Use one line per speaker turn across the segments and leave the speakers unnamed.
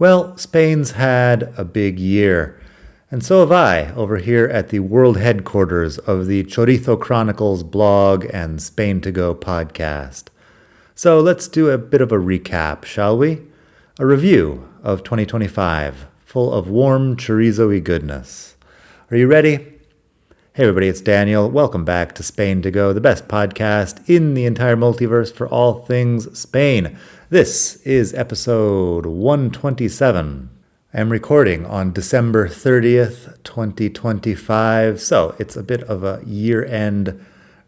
Well, Spain's had a big year, and so have I over here at the world headquarters of the Chorizo Chronicles blog and Spain to Go podcast. So let's do a bit of a recap, shall we? A review of 2025, full of warm chorizo-y goodness. Are you ready? Hey everybody, it's Daniel. Welcome back to Spain to Go, the best podcast in the entire multiverse for all things Spain. This is episode 127. I am recording on December 30th, 2025, so it's a bit of a year-end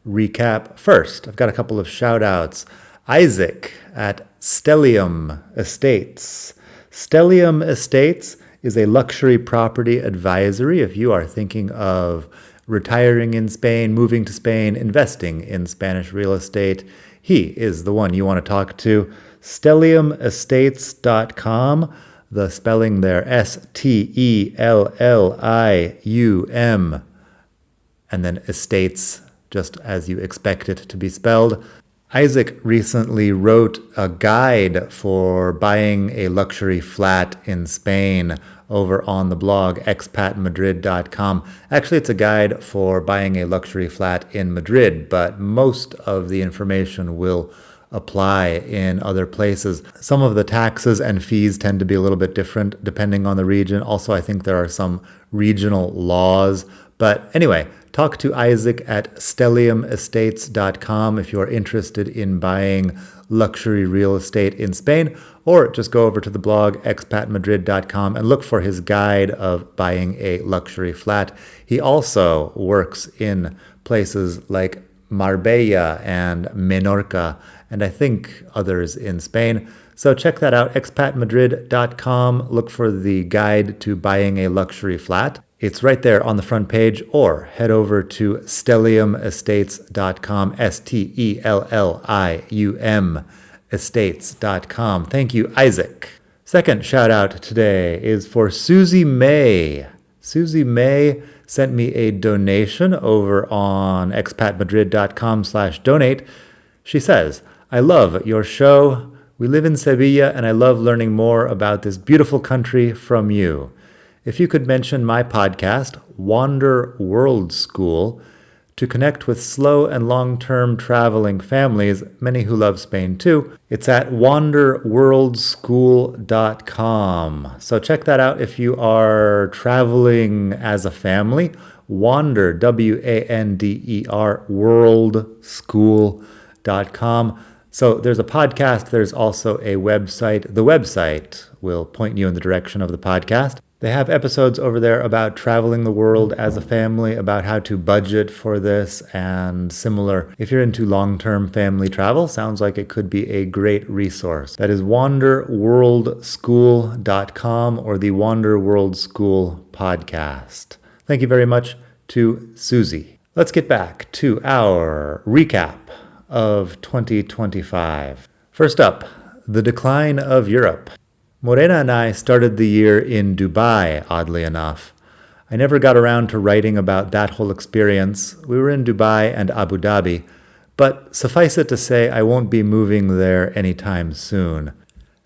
recap. First, I've got a couple of shout-outs. Isaac at Stellium Estates. Stellium Estates is a luxury property advisory if you are thinking of retiring in Spain, moving to Spain, investing in Spanish real estate. He is the one you want to talk to. StelliumEstates.com. The spelling there, Stellium, and then estates, just as you expect it to be spelled. Isaac recently wrote a guide for buying a luxury flat in Spain over on the blog expatmadrid.com. Actually, it's a guide for buying a luxury flat in Madrid, but most of the information will apply in other places. Some of the taxes and fees tend to be a little bit different depending on the region. Also, I think there are some regional laws. But anyway, talk to Isaac at StelliumEstates.com if you are interested in buying luxury real estate in Spain, or just go over to the blog expatmadrid.com and look for his guide of buying a luxury flat. He also works in places like Marbella and Menorca, and I think others in Spain. So check that out, expatmadrid.com. Look for the guide to buying a luxury flat. It's right there on the front page, or head over to StelliumEstates.com, StelliumEstates.com. Thank you, Isaac. Second shout out today is for Susie May. Susie May sent me a donation over on expatmadrid.com/donate. She says, I love your show. We live in Sevilla and I love learning more about this beautiful country from you. If you could mention my podcast, Wander World School, to connect with slow and long-term traveling families, many who love Spain too. It's at wanderworldschool.com. So check that out if you are traveling as a family. Wander, W-A-N-D-E-R, worldschool.com. So there's a podcast. There's also a website. The website will point you in the direction of the podcast. They have episodes over there about traveling the world as a family, about how to budget for this and similar. If you're into long-term family travel, sounds like it could be a great resource. That is wanderworldschool.com or the Wander World School podcast. Thank you very much to Susie. Let's get back to our recap of 2025. First up, the decline of Europe. Morena and I started the year in Dubai, oddly enough. I never got around to writing about that whole experience. We were in Dubai and Abu Dhabi, but suffice it to say I won't be moving there anytime soon.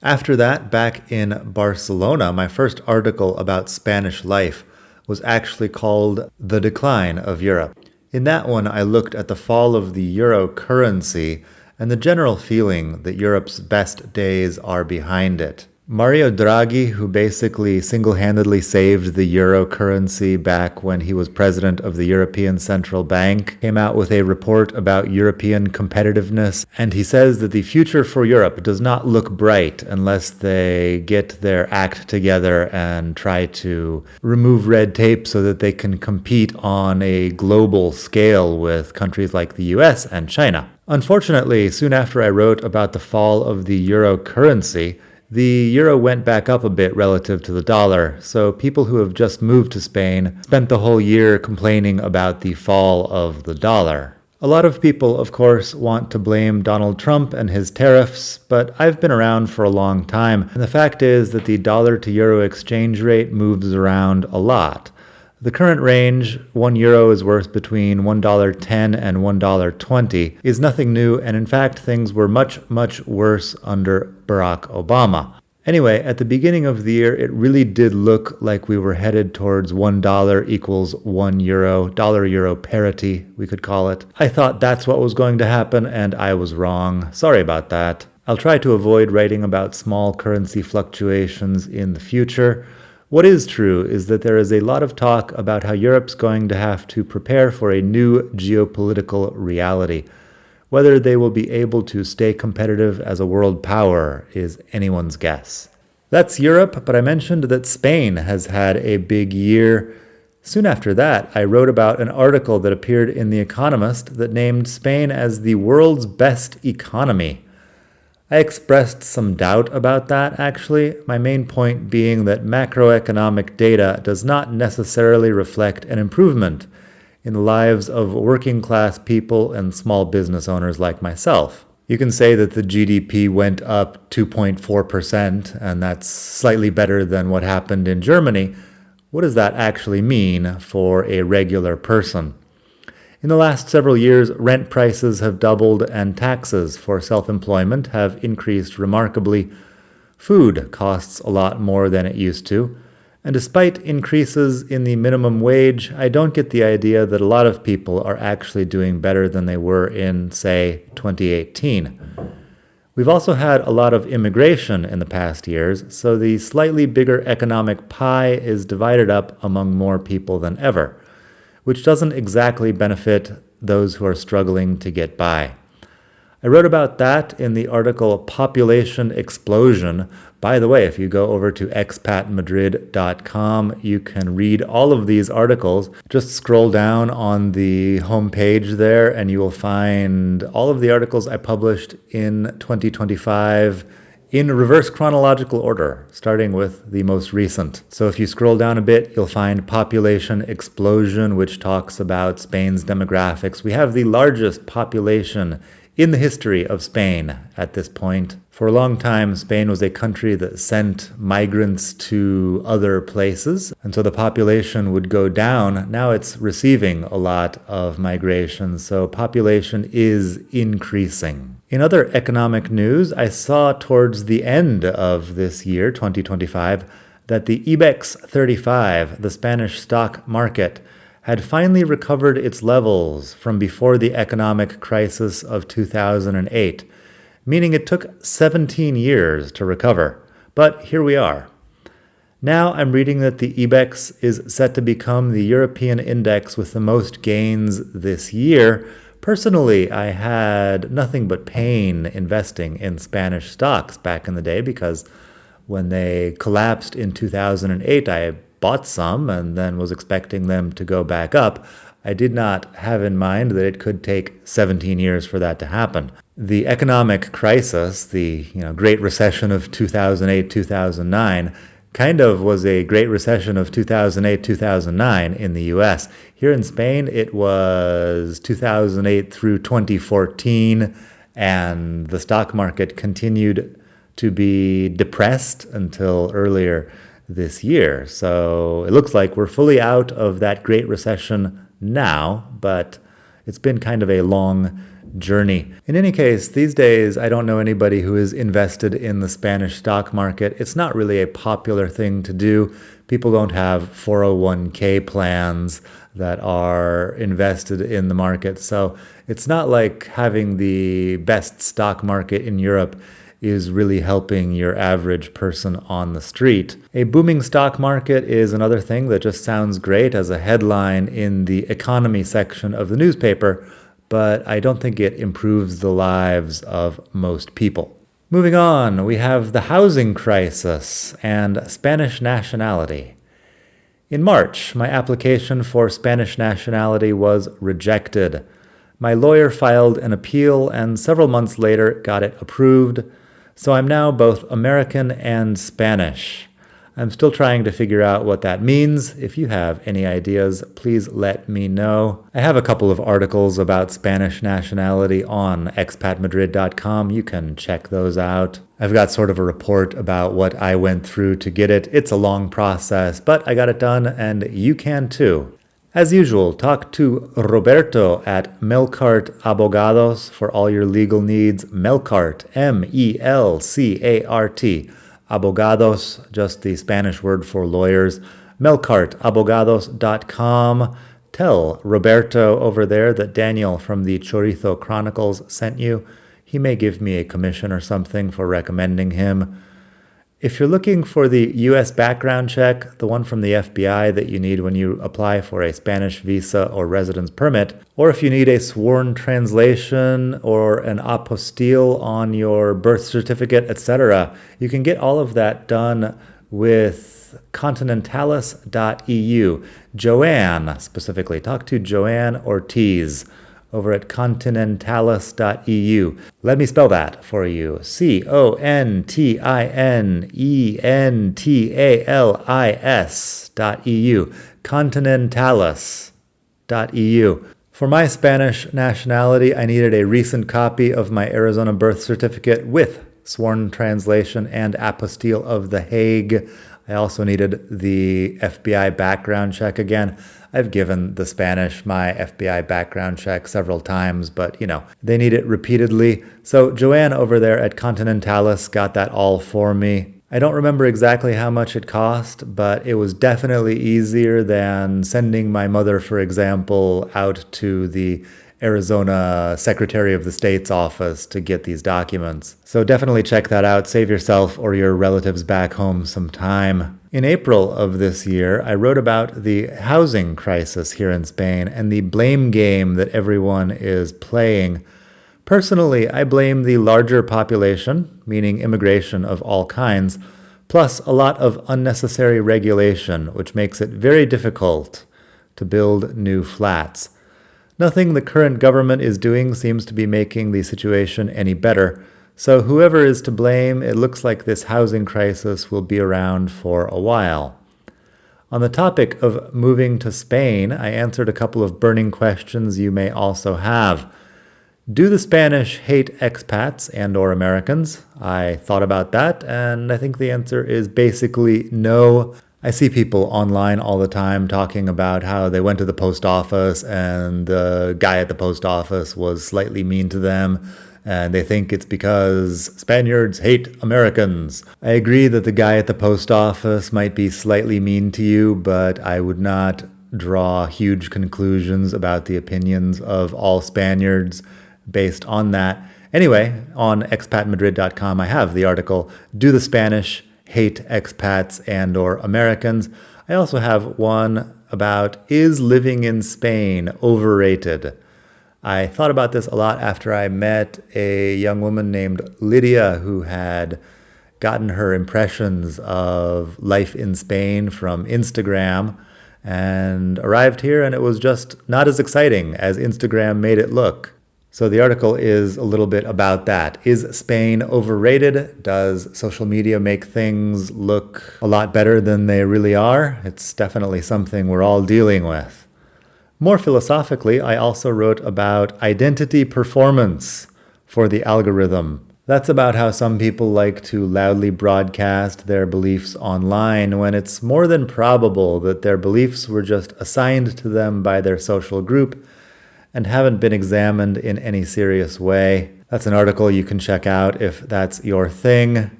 After that, back in Barcelona, my first article about Spanish life was actually called The Decline of Europe. In that one, I looked at the fall of the euro currency and the general feeling that Europe's best days are behind it. Mario Draghi, who basically single-handedly saved the euro currency back when he was president of the European Central Bank, came out with a report about European competitiveness, and he says that the future for Europe does not look bright unless they get their act together and try to remove red tape so that they can compete on a global scale with countries like the US and China. Unfortunately, soon after I wrote about the fall of the euro currency, the euro went back up a bit relative to the dollar, so people who have just moved to Spain spent the whole year complaining about the fall of the dollar. A lot of people, of course, want to blame Donald Trump and his tariffs, but I've been around for a long time, and the fact is that the dollar to euro exchange rate moves around a lot. The current range, €1 is worth between $1.10 and $1.20, is nothing new, and in fact things were much, much worse under Barack Obama. Anyway, at the beginning of the year, it really did look like we were headed towards $1 equals €1, dollar-euro parity, we could call it. I thought that's what was going to happen, and I was wrong. Sorry about that. I'll try to avoid writing about small currency fluctuations in the future. What is true is that there is a lot of talk about how Europe's going to have to prepare for a new geopolitical reality. Whether they will be able to stay competitive as a world power is anyone's guess. That's Europe, but I mentioned that Spain has had a big year. Soon after that, I wrote about an article that appeared in The Economist that named Spain as the world's best economy. I expressed some doubt about that, actually, my main point being that macroeconomic data does not necessarily reflect an improvement in the lives of working-class people and small business owners like myself. You can say that the GDP went up 2.4%, and that's slightly better than what happened in Germany. What does that actually mean for a regular person? In the last several years, rent prices have doubled and taxes for self-employment have increased remarkably. Food costs a lot more than it used to. And despite increases in the minimum wage, I don't get the idea that a lot of people are actually doing better than they were in, say, 2018. We've also had a lot of immigration in the past years, so the slightly bigger economic pie is divided up among more people than ever, which doesn't exactly benefit those who are struggling to get by. I wrote about that in the article Population Explosion. By the way, if you go over to expatmadrid.com, you can read all of these articles. Just scroll down on the homepage there, and you will find all of the articles I published in 2025 in reverse chronological order, starting with the most recent. So if you scroll down a bit, you'll find Population Explosion, which talks about Spain's demographics. We have the largest population in the history of Spain at this point. For a long time, Spain was a country that sent migrants to other places, and so the population would go down. Now it's receiving a lot of migration, so population is increasing. In other economic news, I saw towards the end of this year, 2025, that the IBEX 35, the Spanish stock market, had finally recovered its levels from before the economic crisis of 2008, meaning it took 17 years to recover. But here we are. Now I'm reading that the IBEX is set to become the European index with the most gains this year. Personally, I had nothing but pain investing in Spanish stocks back in the day because when they collapsed in 2008, I bought some and then was expecting them to go back up. I did not have in mind that it could take 17 years for that to happen. The economic crisis, the Great Recession of 2008-2009, kind of was a Great Recession of 2008-2009 in the US. Here in Spain, it was 2008 through 2014, and the stock market continued to be depressed until earlier this year. So it looks like we're fully out of that Great Recession now, but it's been kind of a long journey. In any case, these days, I don't know anybody who is invested in the Spanish stock market. It's not really a popular thing to do. People don't have 401k plans that are invested in the market. So it's not like having the best stock market in Europe is really helping your average person on the street. A booming stock market is another thing that just sounds great as a headline in the economy section of the newspaper, but I don't think it improves the lives of most people. Moving on, we have the housing crisis and Spanish nationality. In March, my application for Spanish nationality was rejected. My lawyer filed an appeal and several months later got it approved. So I'm now both American and Spanish. I'm still trying to figure out what that means. If you have any ideas, please let me know. I have a couple of articles about Spanish nationality on expatmadrid.com. You can check those out. I've got sort of a report about what I went through to get it. It's a long process, but I got it done, and you can too. As usual, talk to Roberto at Melcart Abogados for all your legal needs. Melcart, Melcart, abogados, just the Spanish word for lawyers, melcartabogados.com. Tell Roberto over there that Daniel from the Chorizo Chronicles sent you. He may give me a commission or something for recommending him. If you're looking for the U.S. background check, the one from the FBI that you need when you apply for a Spanish visa or residence permit, or if you need a sworn translation or an apostille on your birth certificate, etc., you can get all of that done with continentalis.eu. Joanne, specifically. Talk to Joanne Ortiz over at continentalis.eu. Let me spell that for you. continentalis.eu. Continentalis.eu. For my Spanish nationality, I needed a recent copy of my Arizona birth certificate with sworn translation and apostille of The Hague. I also needed the FBI background check again. I've given the Spanish my FBI background check several times, but they need it repeatedly. So Joanne over there at Continentalis got that all for me. I don't remember exactly how much it cost, but it was definitely easier than sending my mother, for example, out to the Arizona Secretary of the State's office to get these documents. So definitely check that out. Save yourself or your relatives back home some time. In April of this year, I wrote about the housing crisis here in Spain and the blame game that everyone is playing. Personally, I blame the larger population, meaning immigration of all kinds, plus a lot of unnecessary regulation, which makes it very difficult to build new flats. Nothing the current government is doing seems to be making the situation any better. So whoever is to blame, it looks like this housing crisis will be around for a while. On the topic of moving to Spain, I answered a couple of burning questions you may also have. Do the Spanish hate expats and/or Americans? I thought about that, and I think the answer is basically no. I see people online all the time talking about how they went to the post office and the guy at the post office was slightly mean to them, and they think it's because Spaniards hate Americans. I agree that the guy at the post office might be slightly mean to you, but I would not draw huge conclusions about the opinions of all Spaniards based on that. Anyway, on expatmadrid.com, I have the article, Do the Spanish Hate Expats and/or Americans? I also have one about, is living in Spain overrated? I thought about this a lot after I met a young woman named Lydia who had gotten her impressions of life in Spain from Instagram and arrived here, and it was just not as exciting as Instagram made it look. So the article is a little bit about that. Is Spain overrated? Does social media make things look a lot better than they really are? It's definitely something we're all dealing with. More philosophically, I also wrote about identity performance for the algorithm. That's about how some people like to loudly broadcast their beliefs online when it's more than probable that their beliefs were just assigned to them by their social group and haven't been examined in any serious way. That's an article you can check out if that's your thing.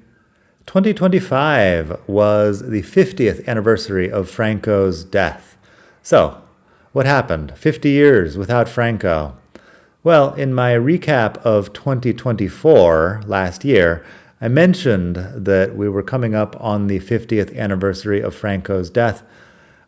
2025 was the 50th anniversary of Franco's death. So, what happened? 50 years without Franco. Well, in my recap of 2024 last year, I mentioned that we were coming up on the 50th anniversary of Franco's death,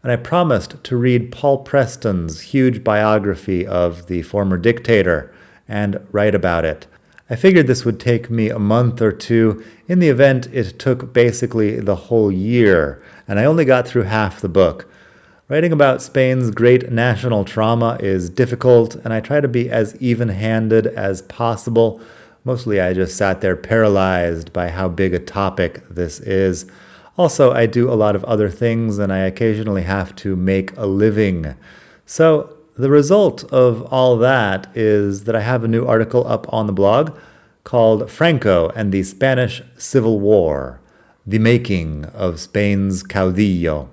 and I promised to read Paul Preston's huge biography of the former dictator and write about it. I figured this would take me a month or two. In the event, it took basically the whole year, and I only got through half the book. Writing about Spain's great national trauma is difficult, and I try to be as even-handed as possible. Mostly I just sat there paralyzed by how big a topic this is. Also, I do a lot of other things, and I occasionally have to make a living. So the result of all that is that I have a new article up on the blog called Franco and the Spanish Civil War, The Making of Spain's Caudillo.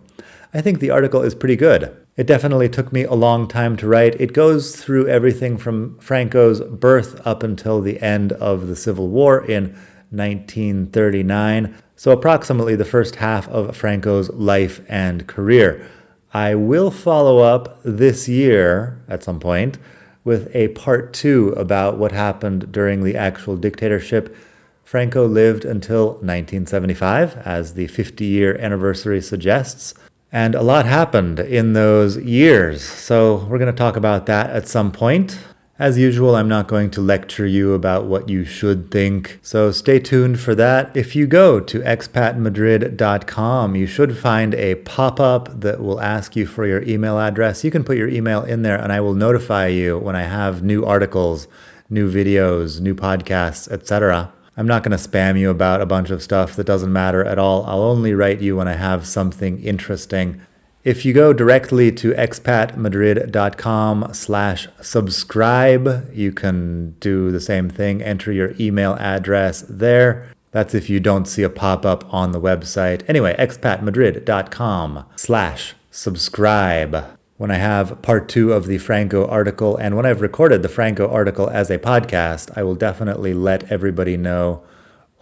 I think the article is pretty good. It definitely took me a long time to write. It goes through everything from Franco's birth up until the end of the Civil War in 1939, so approximately the first half of Franco's life and career. I will follow up this year at some point with a part 2 about what happened during the actual dictatorship. Franco lived until 1975, as the 50-year anniversary suggests, and a lot happened in those years, so we're going to talk about that at some point. As usual, I'm not going to lecture you about what you should think, so stay tuned for that. If you go to expatmadrid.com, you should find a pop-up that will ask you for your email address. You can put your email in there, and I will notify you when I have new articles, new videos, new podcasts, etc. I'm not going to spam you about a bunch of stuff that doesn't matter at all. I'll only write you when I have something interesting. If you go directly to expatmadrid.com/subscribe, you can do the same thing, enter your email address there. That's if you don't see a pop-up on the website. Anyway, expatmadrid.com/subscribe. When I have part 2 of the Franco article, and when I've recorded the Franco article as a podcast, I will definitely let everybody know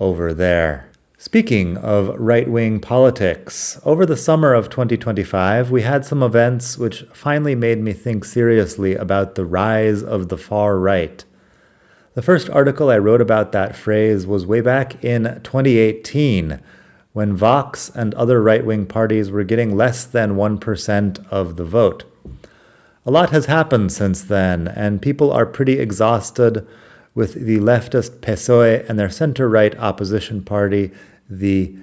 over there. Speaking of right-wing politics, over the summer of 2025, we had some events which finally made me think seriously about the rise of the far right. The first article I wrote about that phrase was way back in 2018, when Vox and other right-wing parties were getting less than 1% of the vote. A lot has happened since then, and people are pretty exhausted with the leftist PSOE and their center-right opposition party, the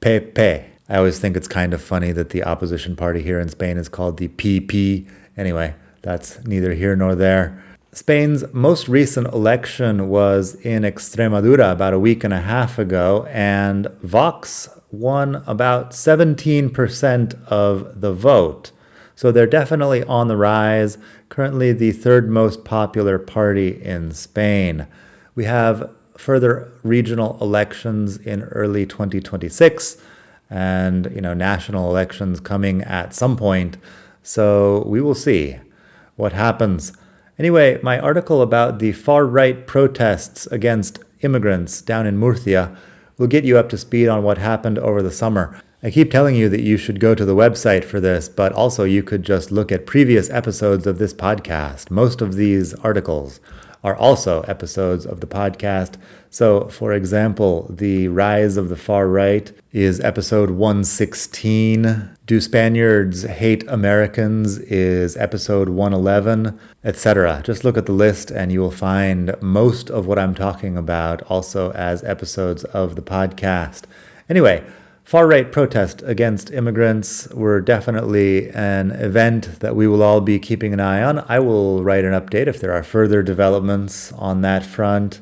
PP. I always think it's kind of funny that the opposition party here in Spain is called the PP. Anyway, that's neither here nor there. Spain's most recent election was in Extremadura about a week and a half ago, and Vox won about 17% of the vote. So they're definitely on the rise, currently the third most popular party in Spain. We have further regional elections in early 2026 and, national elections coming at some point. So we will see what happens. Anyway, my article about the far-right protests against immigrants down in Murcia will get you up to speed on what happened over the summer. I keep telling you that you should go to the website for this, but also you could just look at previous episodes of this podcast. Most of these articles are also episodes of the podcast. So, for example, The Rise of the Far Right is episode 116. Do Spaniards Hate Americans is episode 111, etc. Just look at the list and you will find most of what I'm talking about also as episodes of the podcast. Anyway, far-right protest against immigrants were definitely an event that we will all be keeping an eye on. I will write an update if there are further developments on that front.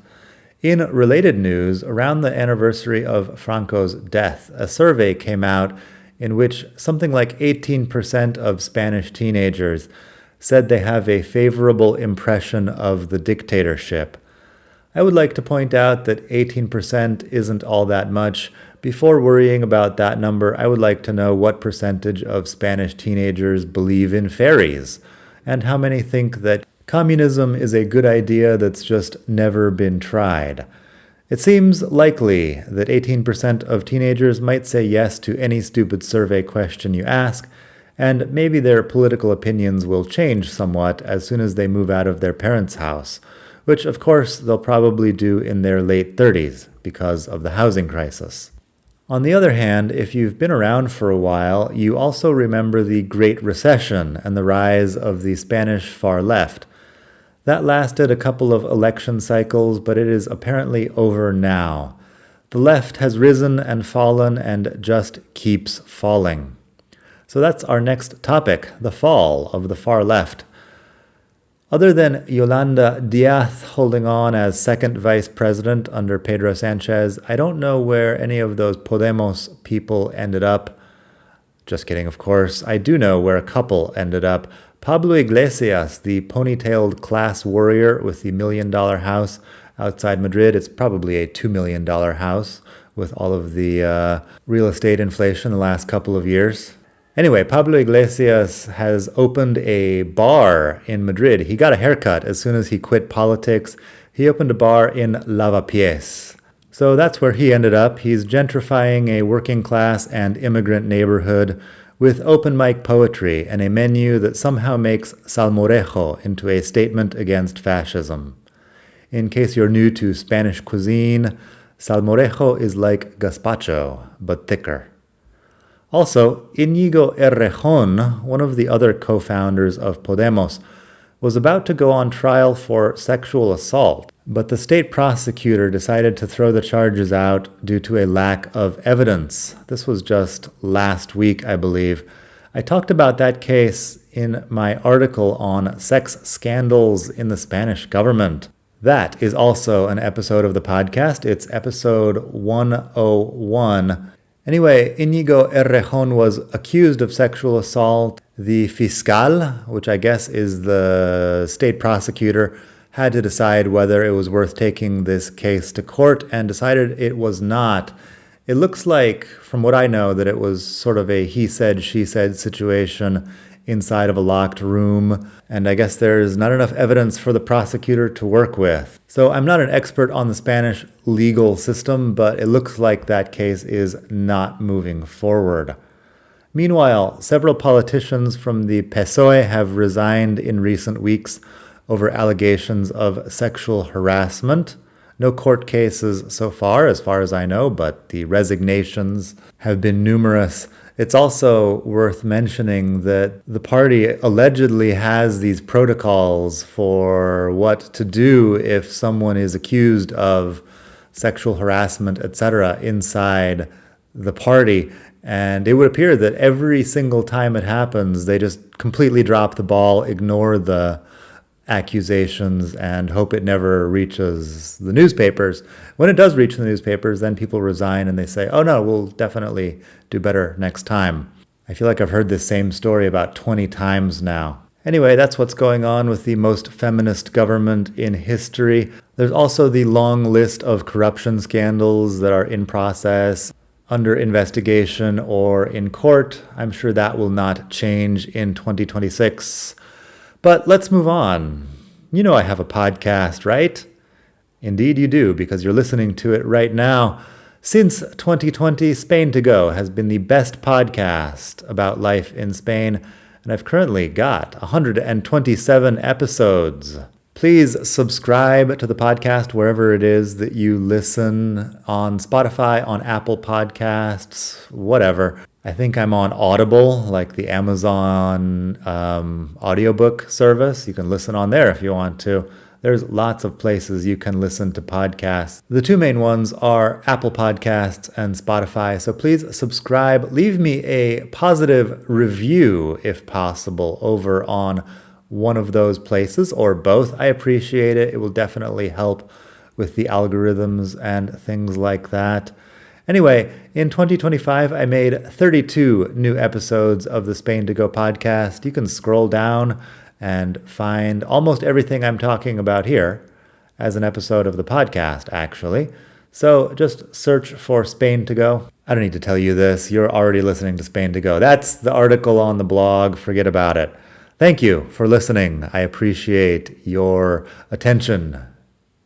In related news, around the anniversary of Franco's death, a survey came out in which something like 18% of Spanish teenagers said they have a favorable impression of the dictatorship. I would like to point out that 18% isn't all that much. Before worrying about that number, I would like to know what percentage of Spanish teenagers believe in fairies, and how many think that communism is a good idea that's just never been tried. It seems likely that 18% of teenagers might say yes to any stupid survey question you ask, and maybe their political opinions will change somewhat as soon as they move out of their parents' house, which of course they'll probably do in their late 30s because of the housing crisis. On the other hand, if you've been around for a while, you also remember the Great Recession and the rise of the Spanish far left. That lasted a couple of election cycles, but it is apparently over now. The left has risen and fallen and just keeps falling. So that's our next topic, the fall of the far left. Other than Yolanda Díaz holding on as second vice president under Pedro Sanchez, I don't know where any of those Podemos people ended up. Just kidding, of course. I do know where a couple ended up. Pablo Iglesias, the ponytailed class warrior with the $1 million house outside Madrid. It's probably a $2 million house with all of the real estate inflation the last couple of years. Anyway, Pablo Iglesias has opened a bar in Madrid. He got a haircut as soon as he quit politics. He opened a bar in Lavapiés. So that's where he ended up. He's gentrifying a working class and immigrant neighborhood with open mic poetry and a menu that somehow makes salmorejo into a statement against fascism. In case you're new to Spanish cuisine, salmorejo is like gazpacho, but thicker. Also, Íñigo Errejón, one of the other co-founders of Podemos, was about to go on trial for sexual assault, but the state prosecutor decided to throw the charges out due to a lack of evidence. This was just last week, I believe. I talked about that case in my article on sex scandals in the Spanish government. That is also an episode of the podcast. It's episode 101. Anyway, Íñigo Errejón was accused of sexual assault. The fiscal, which I guess is the state prosecutor, had to decide whether it was worth taking this case to court and decided it was not. It looks like, from what I know, that it was sort of a he said, she said situation inside of a locked room, and I guess there's not enough evidence for the prosecutor to work with. So I'm not an expert on the Spanish legal system, but it looks like that case is not moving forward. Meanwhile, several politicians from the PSOE have resigned in recent weeks over allegations of sexual harassment. No court cases so far as I know, but the resignations have been numerous. It's also worth mentioning that the party allegedly has these protocols for what to do if someone is accused of sexual harassment, etc., inside the party. And it would appear that every single time it happens, they just completely drop the ball, ignore the accusations, and hope it never reaches the newspapers. When it does reach the newspapers, then people resign and they say, oh no, we'll definitely do better next time. I feel like I've heard this same story about 20 times now. Anyway, that's what's going on with the most feminist government in history. There's also the long list of corruption scandals that are in process, under investigation, or in court. I'm sure that will not change in 2026. But let's move on. You know I have a podcast, right? Indeed you do, because you're listening to it right now. Since 2020, Spain to Go has been the best podcast about life in Spain, and I've currently got 127 episodes. Please subscribe to the podcast wherever it is that you listen, on Spotify, on Apple Podcasts, whatever. I think I'm on Audible, like the Amazon audiobook service. You can listen on there if you want to. There's lots of places you can listen to podcasts. The two main ones are Apple Podcasts and Spotify. So please subscribe. Leave me a positive review, if possible, over on one of those places or both. I appreciate it. It will definitely help with the algorithms and things like that. Anyway, in 2025, I made 32 new episodes of the Spain to Go podcast. You can scroll down and find almost everything I'm talking about here as an episode of the podcast, actually. So just search for Spain to Go. I don't need to tell you this. You're already listening to Spain to Go. That's the article on the blog. Forget about it. Thank you for listening. I appreciate your attention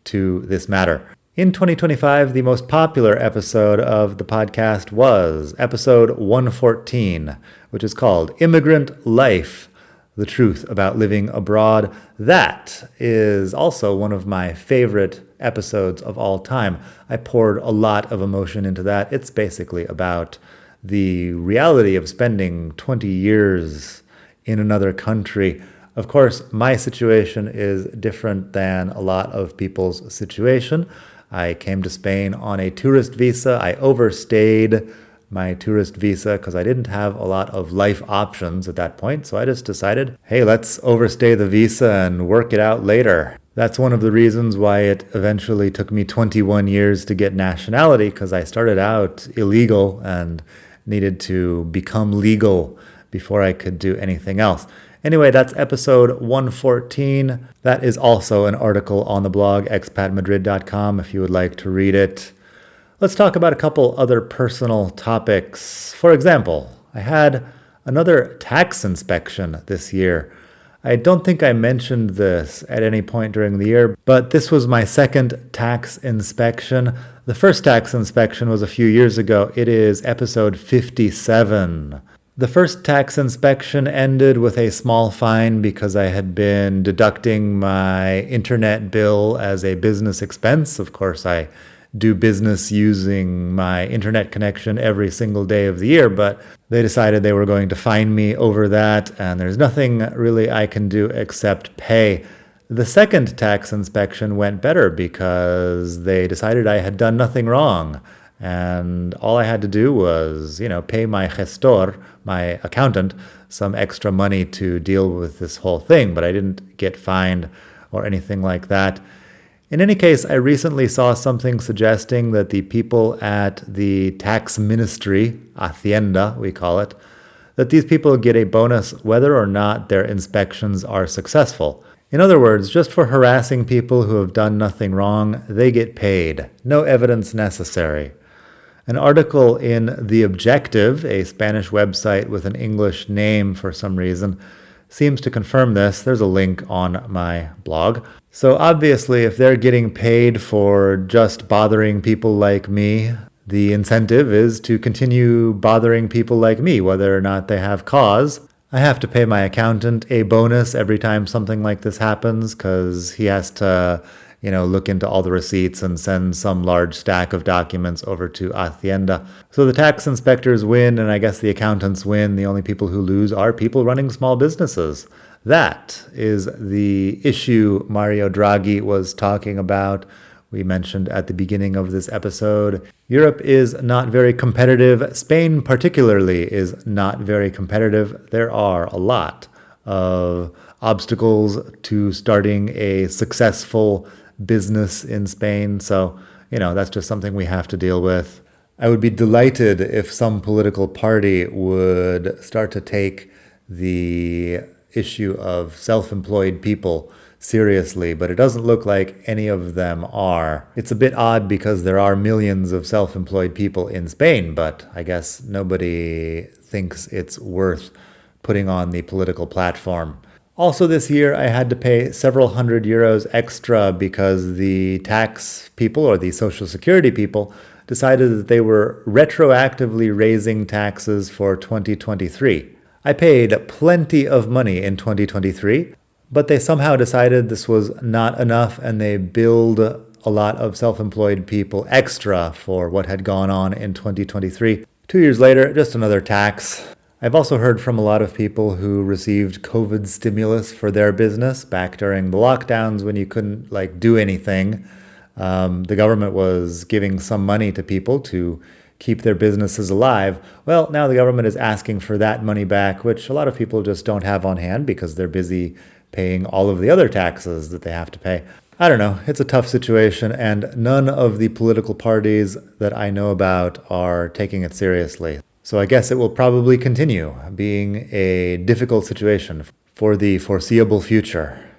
to this matter. In 2025, the most popular episode of the podcast was episode 114, which is called Immigrant Life, The Truth About Living Abroad. That is also one of my favorite episodes of all time. I poured a lot of emotion into that. It's basically about the reality of spending 20 years in another country. Of course, my situation is different than a lot of people's situation. I came to Spain on a tourist visa. I overstayed my tourist visa because I didn't have a lot of life options at that point. So I just decided, hey, let's overstay the visa and work it out later. That's one of the reasons why it eventually took me 21 years to get nationality, because I started out illegal and needed to become legal before I could do anything else. Anyway, that's episode 114. That is also an article on the blog, expatmadrid.com, if you would like to read it. Let's talk about a couple other personal topics. For example, I had another tax inspection this year. I don't think I mentioned this at any point during the year, but this was my second tax inspection. The first tax inspection was a few years ago. It is episode 57. The first tax inspection ended with a small fine because I had been deducting my internet bill as a business expense. Of course, I do business using my internet connection every single day of the year, but they decided they were going to fine me over that, and there's nothing really I can do except pay. The second tax inspection went better because they decided I had done nothing wrong. And all I had to do was, pay my gestor, my accountant, some extra money to deal with this whole thing. But I didn't get fined or anything like that. In any case, I recently saw something suggesting that the people at the tax ministry, Hacienda, we call it, that these people get a bonus whether or not their inspections are successful. In other words, just for harassing people who have done nothing wrong, they get paid. No evidence necessary. An article in The Objective, a Spanish website with an English name for some reason, seems to confirm this. There's a link on my blog. So obviously, if they're getting paid for just bothering people like me, the incentive is to continue bothering people like me, whether or not they have cause. I have to pay my accountant a bonus every time something like this happens because he has to look into all the receipts and send some large stack of documents over to Hacienda. So the tax inspectors win, and I guess the accountants win. The only people who lose are people running small businesses. That is the issue Mario Draghi was talking about. We mentioned at the beginning of this episode, Europe is not very competitive. Spain particularly is not very competitive. There are a lot of obstacles to starting a successful business in Spain. So, that's just something we have to deal with. I would be delighted if some political party would start to take the issue of self-employed people seriously, but it doesn't look like any of them are. It's a bit odd because there are millions of self-employed people in Spain, but I guess nobody thinks it's worth putting on the political platform. Also this year, I had to pay several hundred euros extra because the tax people or the Social Security people decided that they were retroactively raising taxes for 2023. I paid plenty of money in 2023, but they somehow decided this was not enough and they billed a lot of self-employed people extra for what had gone on in 2023. 2 years later, just another tax. I've also heard from a lot of people who received COVID stimulus for their business back during the lockdowns when you couldn't do anything. The government was giving some money to people to keep their businesses alive. Well, now the government is asking for that money back, which a lot of people just don't have on hand because they're busy paying all of the other taxes that they have to pay. I don't know. It's a tough situation, and none of the political parties that I know about are taking it seriously. So I guess it will probably continue being a difficult situation for the foreseeable future.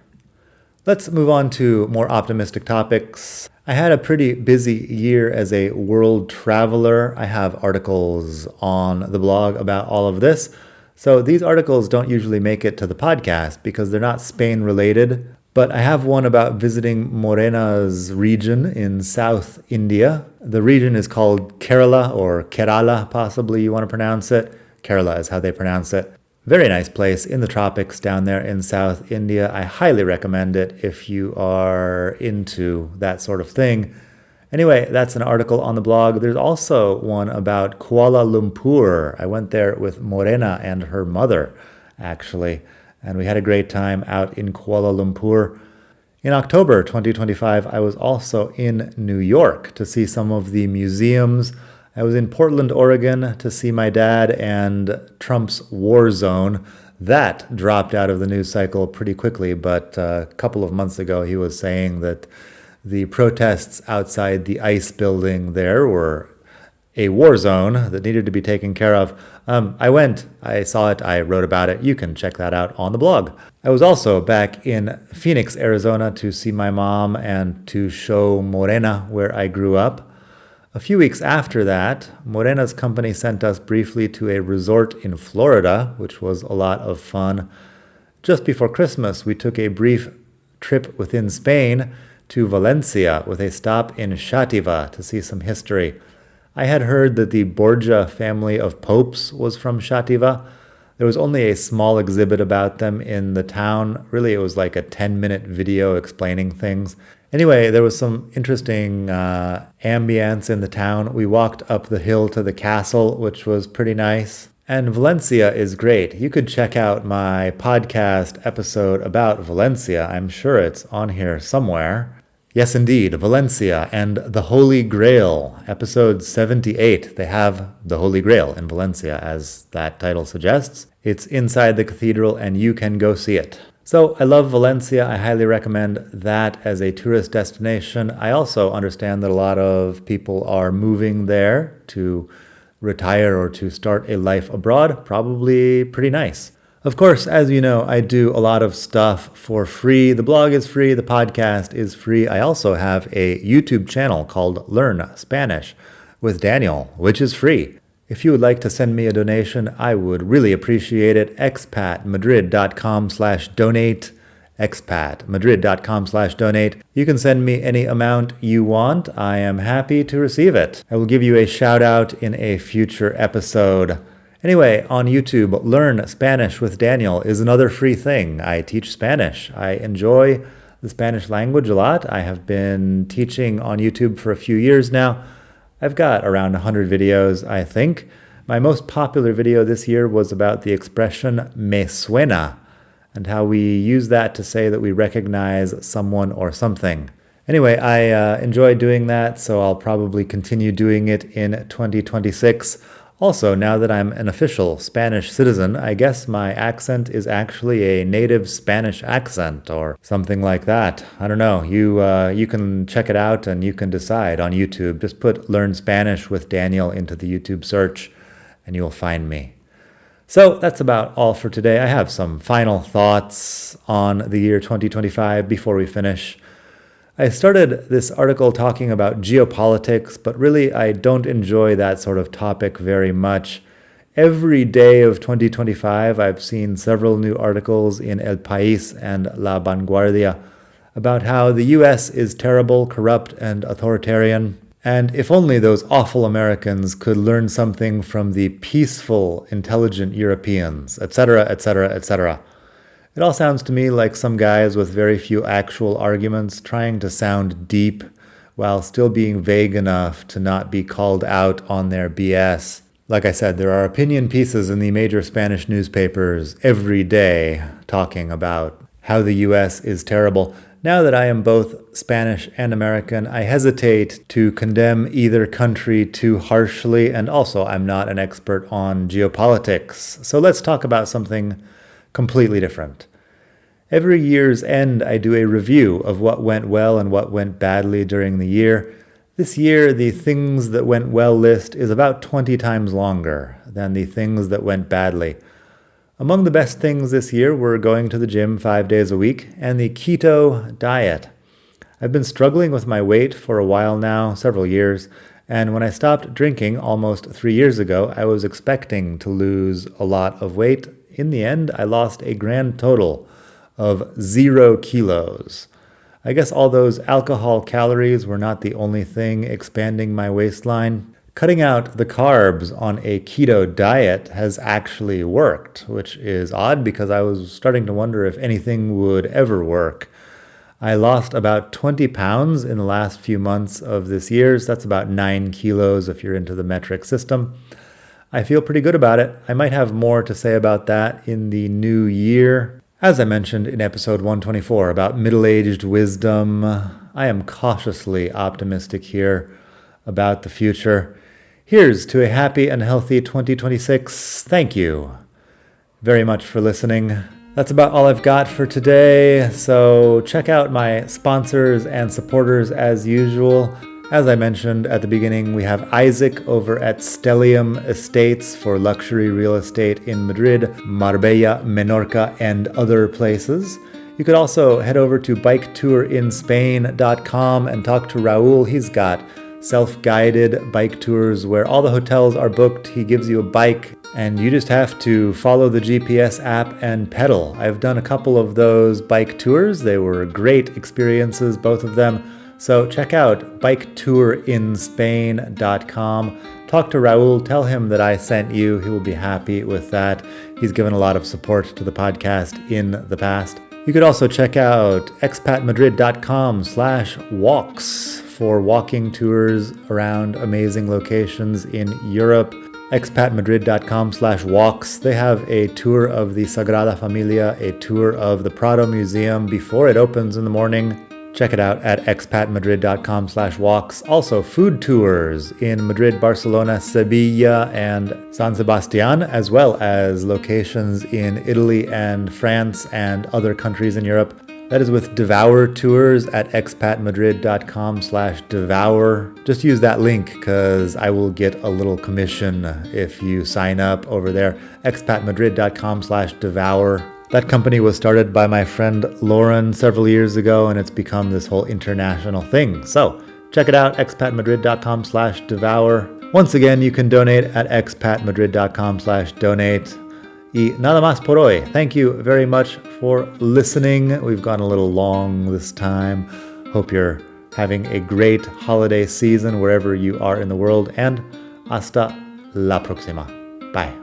Let's move on to more optimistic topics. I had a pretty busy year as a world traveler. I have articles on the blog about all of this. So these articles don't usually make it to the podcast because they're not Spain related. But I have one about visiting Morena's region in South India. The region is called Kerala, or Kerala, possibly you want to pronounce it. Kerala is how they pronounce it. Very nice place in the tropics down there in South India. I highly recommend it if you are into that sort of thing. Anyway, that's an article on the blog. There's also one about Kuala Lumpur. I went there with Morena and her mother, actually. And we had a great time out in Kuala Lumpur. In October 2025, I was also in New York to see some of the museums. I was in Portland, Oregon to see my dad and Trump's war zone. That dropped out of the news cycle pretty quickly, but a couple of months ago he was saying that the protests outside the ICE building there were a war zone that needed to be taken care of. I went, I saw it, I wrote about it. You can check that out on the blog. I was also back in Phoenix, Arizona to see my mom and to show Morena where I grew up. A few weeks after that, Morena's company sent us briefly to a resort in Florida, which was a lot of fun. just before Christmas, we took a brief trip within Spain to Valencia with a stop in Xàtiva to see some history. I had heard that the Borgia family of popes was from Xàtiva. There was only a small exhibit about them in the town. Really, it was like a 10-minute video explaining things. Anyway, there was some interesting ambience in the town. We walked up the hill to the castle, which was pretty nice. And Valencia is great. You could check out my podcast episode about Valencia. I'm sure it's on here somewhere. Yes, indeed, Valencia and the Holy Grail, episode 78. They have the Holy Grail in Valencia, as that title suggests. It's inside the cathedral, and you can go see it. So I love Valencia. I highly recommend that as a tourist destination. I also understand that a lot of people are moving there to retire or to start a life abroad. Probably pretty nice. Of course, as you know, I do a lot of stuff for free. The blog is free. The podcast is free. I also have a YouTube channel called Learn Spanish with Daniel, which is free. If you would like to send me a donation, I would really appreciate it. expatmadrid.com/donate. expatmadrid.com/donate. You can send me any amount you want. I am happy to receive it. I will give you a shout out in a future episode. Anyway, on YouTube, Learn Spanish with Daniel is another free thing. I teach Spanish. I enjoy the Spanish language a lot. I have been teaching on YouTube for a few years now. I've got around 100 videos, I think. My most popular video this year was about the expression me suena and how we use that to say that we recognize someone or something. Anyway, I enjoy doing that, so I'll probably continue doing it in 2026. Also, now that I'm an official Spanish citizen, I guess my accent is actually a native Spanish accent or something like that. I don't know. You can check it out and you can decide on YouTube. Just put Learn Spanish with Daniel into the YouTube search and you'll find me. So that's about all for today. I have some final thoughts on the year 2025 before we finish. I started this article talking about geopolitics, but really I don't enjoy that sort of topic very much. Every day of 2025, I've seen several new articles in El País and La Vanguardia about how the US is terrible, corrupt, and authoritarian. And if only those awful Americans could learn something from the peaceful, intelligent Europeans, etc., etc., etc. It all sounds to me like some guys with very few actual arguments trying to sound deep while still being vague enough to not be called out on their BS. Like I said, there are opinion pieces in the major Spanish newspapers every day talking about how the US is terrible. Now that I am both Spanish and American, I hesitate to condemn either country too harshly, and also I'm not an expert on geopolitics. So let's talk about something completely different. Every year's end, I do a review of what went well and what went badly during the year. This year, the things that went well list is about 20 times longer than the things that went badly. Among the best things this year were going to the gym 5 days a week and the keto diet. I've been struggling with my weight for a while now, several years, and when I stopped drinking almost 3 years ago, I was expecting to lose a lot of weight. In the end, I lost a grand total of 0 kilos. I guess all those alcohol calories were not the only thing expanding my waistline. Cutting out the carbs on a keto diet has actually worked, which is odd because I was starting to wonder if anything would ever work. I lost about 20 pounds in the last few months of this year. So that's about 9 kilos if you're into the metric system. I feel pretty good about it. I might have more to say about that in the new year. As I mentioned in episode 124 about middle-aged wisdom, I am cautiously optimistic here about the future. Here's to a happy and healthy 2026. Thank you very much for listening. That's about all I've got for today. So check out my sponsors and supporters as usual. As I mentioned at the beginning, we have Isaac over at Stellium Estates for luxury real estate in Madrid, Marbella, Menorca, and other places. You could also head over to biketourinspain.com and talk to Raul. He's got self-guided bike tours where all the hotels are booked. He gives you a bike and you just have to follow the GPS app and pedal. I've done a couple of those bike tours. They were great experiences, both of them. So check out biketourinspain.com. Talk to Raul, tell him that I sent you. He will be happy with that. He's given a lot of support to the podcast in the past. You could also check out expatmadrid.com/walks for walking tours around amazing locations in Europe. expatmadrid.com/walks. They have a tour of the Sagrada Familia, a tour of the Prado Museum before it opens in the morning. Check it out at expatmadrid.com/walks. Also, food tours in Madrid, Barcelona, Sevilla, and San Sebastian, as well as locations in Italy and France and other countries in Europe. That is with Devour Tours at expatmadrid.com/devour. Just use that link because I will get a little commission if you sign up over there. expatmadrid.com/devour. That company was started by my friend Lauren several years ago, and it's become this whole international thing. So check it out, expatmadrid.com/devour. Once again, you can donate at expatmadrid.com/donate. Y nada más por hoy. Thank you very much for listening. We've gone a little long this time. Hope you're having a great holiday season wherever you are in the world, and hasta la próxima. Bye.